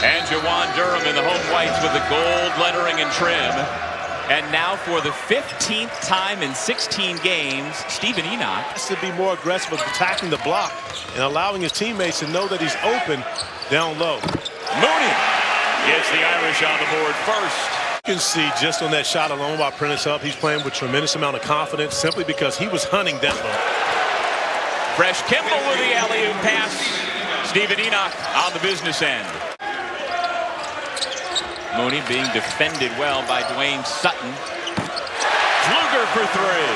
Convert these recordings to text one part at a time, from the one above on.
And Jawan Durham in the home whites with the gold lettering and trim. And now for the 15th time in 16 games, Stephen Enoch has to be more aggressive of attacking the block and allowing his teammates to know that he's open down low. Mooney gets the Irish on the board first. You can see just on that shot alone by Prentice Hub, he's playing with tremendous amount of confidence simply because he was hunting that ball. Fresh Kimball with the alley-oop pass. Stephen Enoch on the business end. Mooney being defended well by Dwayne Sutton. Pfluger for three.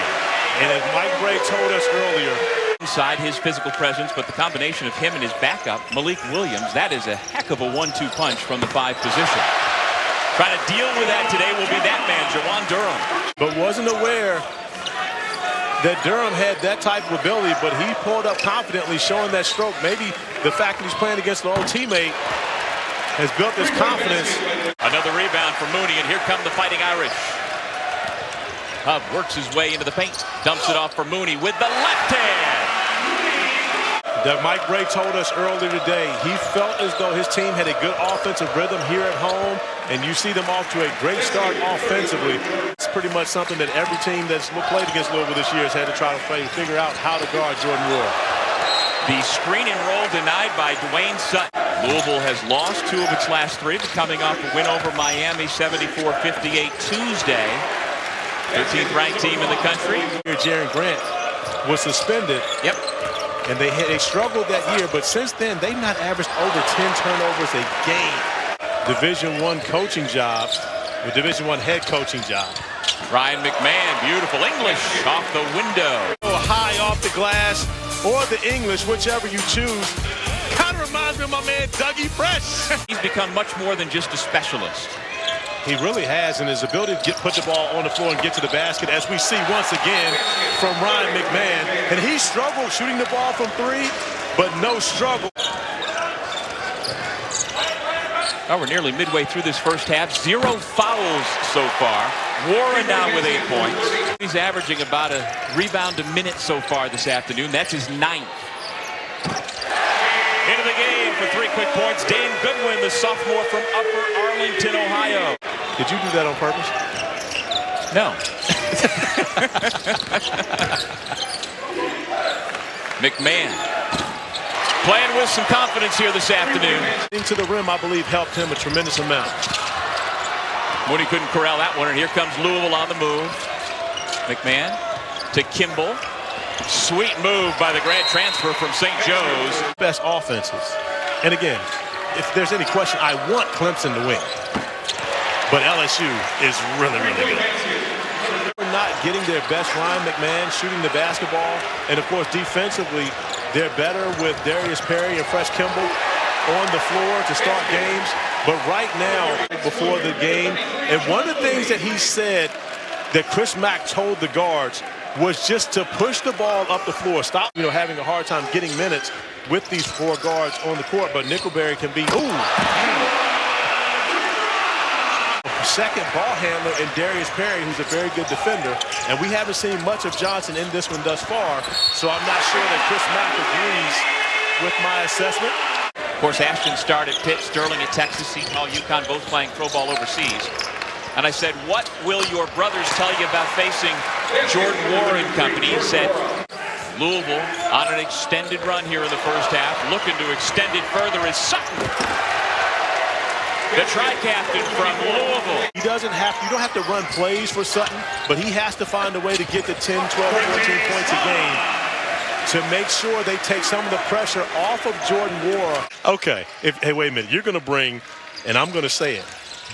And as Mike Bray told us earlier, inside his physical presence, but the combination of him and his backup, Malik Williams, that is a heck of a 1-2 punch from the 5 position. Trying to deal with that today will be that man, Jawan Durham. But wasn't aware that Durham had that type of ability, but he pulled up confidently, showing that stroke. Maybe the fact that he's playing against an old teammate has built his confidence. Another rebound for Mooney, and here come the Fighting Irish. Hub works his way into the paint, dumps it off for Mooney with the left hand. That Mike Bray told us earlier today, he felt as though his team had a good offensive rhythm here at home, and you see them off to a great start offensively. It's pretty much something that every team that's played against Louisville this year has had to try to figure out how to guard Jordan Nwora. The screen and roll denied by Dwayne Sutton. Louisville has lost 2 of its last 3, but coming off a win over Miami 74-58 Tuesday. 13th ranked team in the country. Jaron Grant was suspended. Yep. And they struggled that year, but since then they've not averaged over 10 turnovers a game. Division I coaching job, or Division I head coaching job. Ryan McMahon, beautiful English off the window. High off the glass or the English, whichever you choose. Kind of reminds me of my man Dougie Fresh. He's become much more than just a specialist. He really has, and his ability to put the ball on the floor and get to the basket, as we see once again from Ryan McMahon. And he struggled shooting the ball from 3, but no struggle. Oh, we're nearly midway through this first half. 0 fouls so far. Nwora now with 8 points. He's averaging about a rebound a minute so far this afternoon. That's his 9th. Into the game for 3 quick points. Dane Goodwin, the sophomore from Upper Arlington, Ohio. Did you do that on purpose? No. McMahon playing with some confidence here this afternoon. Into the rim, I believe, helped him a tremendous amount. Mooney couldn't corral that one, and here comes Louisville on the move. McMahon to Kimball. Sweet move by the grad transfer from St. Joe's. Best offenses. And again, if there's any question, I want Clemson to win. But LSU is really, really good. They're not getting their best. Ryan McMahon shooting the basketball. And, of course, defensively, they're better with Darius Perry and Fresh Kimball on the floor to start games. But right now, before the game, and one of the things that he said that Chris Mack told the guards was just to push the ball up the floor. Stop, having a hard time getting minutes with these 4 guards on the court. But Nickelberry can be, second ball handler in Darius Perry, who's a very good defender. And we haven't seen much of Johnson in this one thus far. So I'm not sure that Chris Mack agrees with my assessment. Of course, Ashton started at Pitt, Sterling at Texas, Seton Hall, UConn, both playing pro ball overseas. And I said, what will your brothers tell you about facing Jordan Nwora and company? He said, Louisville on an extended run here in the first half. Looking to extend it further is Sutton, the tri-captain from Louisville. You don't have to run plays for Sutton, but he has to find a way to get to 10, 12, 14 points a game to make sure they take some of the pressure off of Jordan Nwora. Okay, hey, wait a minute. You're going to bring, and I'm going to say it,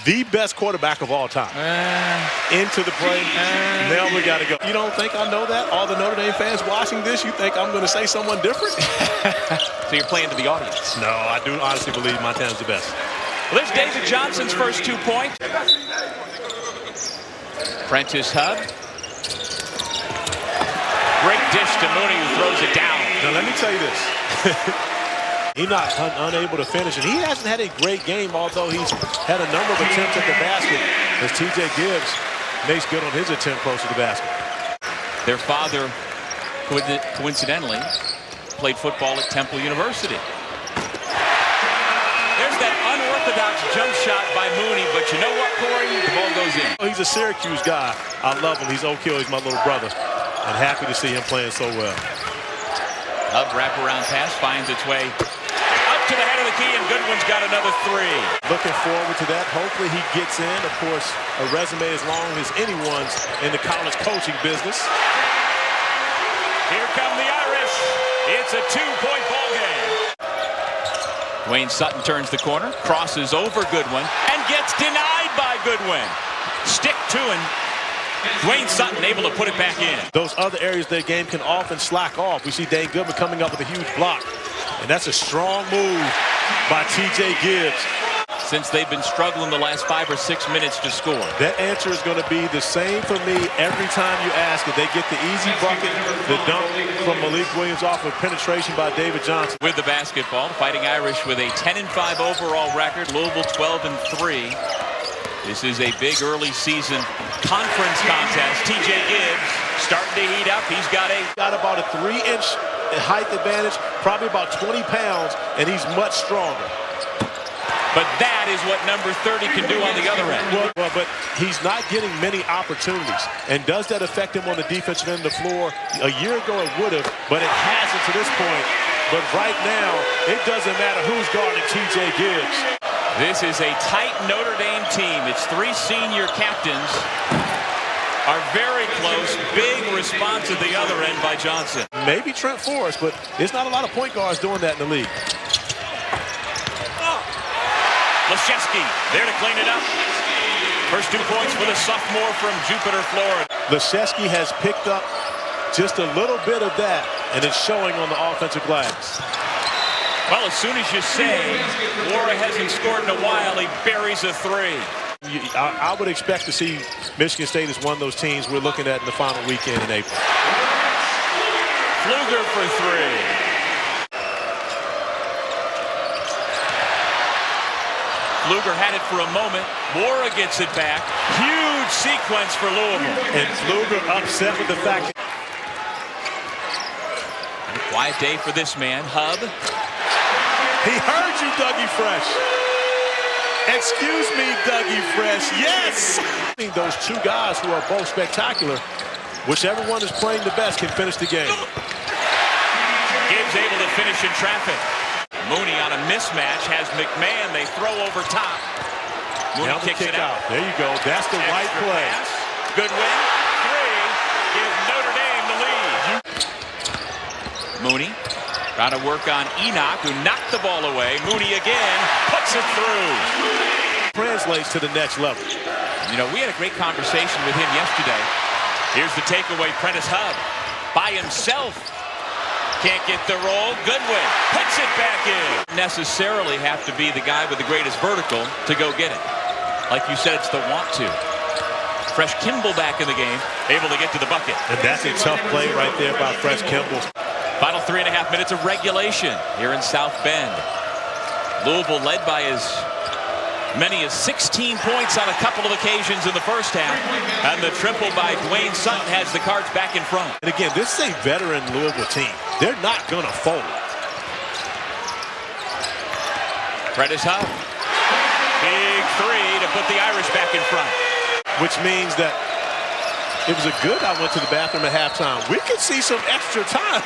the best quarterback of all time into the play. Now we got to go. You don't think I know that? All the Notre Dame fans watching this, you think I'm going to say someone different? So you're playing to the audience. No, I do honestly believe Montana's the best. Well, there's David Johnson's first 2 points. Prentice Hub. Great dish to Mooney, who throws it down. Now, let me tell you this. He's not unable to finish, and he hasn't had a great game, although he's had a number of attempts at the basket, as T.J. Gibbs makes good on his attempt close to the basket. Their father, coincidentally, played football at Temple University. There's was that unorthodox jump shot by Mooney, but you know what, Corey? The ball goes in. He's a Syracuse guy. I love him. He's Oak Hill. He's my little brother. And happy to see him playing so well. Hub wraparound pass finds its way up to the head of the key, and Goodwin's got another three. Looking forward to that. Hopefully he gets in. Of course, a resume as long as anyone's in the college coaching business. Here come the Irish. It's a 2-point ball game. Dwayne Sutton turns the corner, crosses over Goodwin, and gets denied by Goodwin. Stick to him. Dwayne Sutton able to put it back in. Those other areas of their game can often slack off. We see Dane Goodman coming up with a huge block. And that's a strong move by T.J. Gibbs. Since they've been struggling the last 5 or 6 minutes to score. That answer is going to be the same for me every time you ask it. They get the easy bucket, the dunk from Malik Williams off of penetration by David Johnson. With the basketball, the Fighting Irish with a 10-5 overall record, Louisville 12-3. This is a big early season conference contest. T.J. Gibbs starting to heat up. He's got about a 3-inch height advantage, probably about 20 pounds, and he's much stronger. But that is what number 30 can do on the other end. Well, but he's not getting many opportunities. And does that affect him on the defensive end of the floor? A year ago it would have, but it hasn't to this point. But right now, it doesn't matter who's guarding T.J. Gibbs. This is a tight Notre Dame team. Its 3 senior captains are very close. Big response at the other end by Johnson. Maybe Trent Forrest, but there's not a lot of point guards doing that in the league. Leschewski there to clean it up. First 2 points for the sophomore from Jupiter, Florida. Leschewski has picked up just a little bit of that, and it's showing on the offensive glass. Well, as soon as you say Nwora hasn't scored in a while, he buries a 3. I would expect to see Michigan State as one of those teams we're looking at in the final weekend in April. Pfluger for 3. Pfluger had it for a moment. Nwora gets it back. Huge sequence for Louisville. And Pfluger upset with the fact. And a quiet day for this man, Hub. He heard you, Dougie Fresh. Excuse me, Dougie Fresh. Yes! Those 2 guys who are both spectacular, whichever one is playing the best can finish the game. Gibbs able to finish in traffic. Mooney on a mismatch has McMahon. They throw over top. Mooney kicks it out. There you go. That's the right play. Good win. 3 gives Notre Dame the lead. Mooney trying to work on Enoch, who knocked the ball away. Mooney again puts it through. Translates to the next level. You know, we had a great conversation with him yesterday. Here's the takeaway. Prentice Hub by himself. Can't get the roll. Goodwin puts it back in. Necessarily have to be the guy with the greatest vertical to go get it. Like you said, it's the want to. Fresh Kimball back in the game, able to get to the bucket. And that's a tough play right there by Fresh Kimball. Final 3.5 minutes of regulation here in South Bend. Louisville led by as many as 16 points on a couple of occasions in the first half. And the triple by Dwayne Sutton has the Cards back in front. And again, this is a veteran Louisville team. They're not going to fold. Prentice Hub. Big 3 to put the Irish back in front. Which means that it was a good I went to the bathroom at halftime. We could see some extra time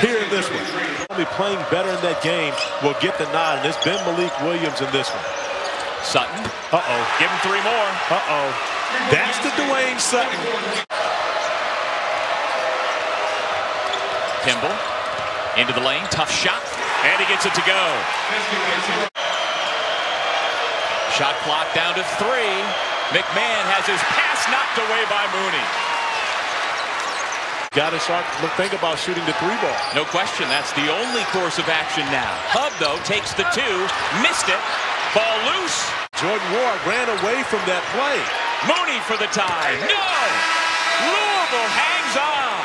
here in this one. Be playing better in that game will get the nod, and it's been Malik Williams in this one. Sutton. Uh-oh. Give him 3 more. Uh-oh. That's the Dwayne Sutton. Kimball into the lane. Tough shot. And he gets it to go. Shot clock down to 3. McMahon has his pass knocked away by Mooney. Got to start think about shooting the 3 ball. No question, that's the only course of action now. Hub, though, takes the 2, missed it, ball loose. Jordan Ward ran away from that play. Mooney for the tie. No! Louisville hangs on.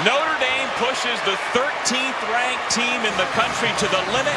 Notre Dame pushes the 13th ranked team in the country to the limit.